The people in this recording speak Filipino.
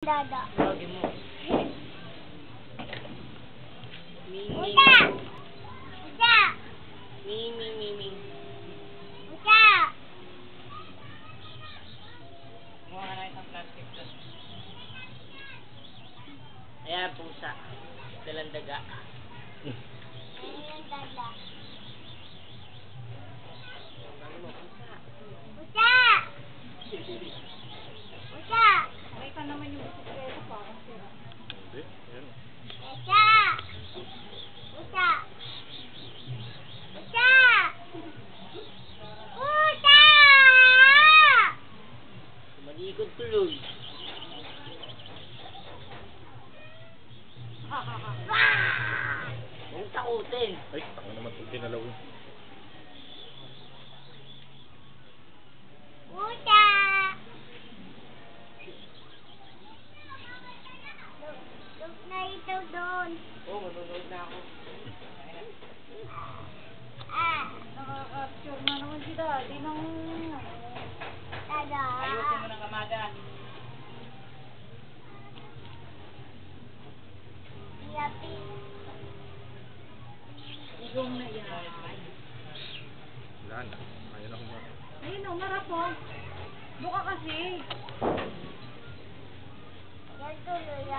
Dada. Lagi mo. Ming. Uda! Uda! Ming. Uda! Kuha ka na isang plastic doon. Ayan, pusa. Dalang daga. Ayan, dada. Sabi mo, pusa. Uda! Uda! Nakita naman yung bisikleta parang sira. Hindi, yan. Uda! Uda! Uda! Uda! Malikod tuloy. Wah! Huwag takutin. Ay, taka naman itong kinalaw yun. Uda! Look na ito doon. Oo, manonood na ako. Ah! Nakaka-capture na naman si Daddy ng Dada! Ayusin mo ng kamaga. Yapin. igong na yan. Wala na. Ayaw na humarap. Ayun o, marap o. Buka kasi. Yan tuloy.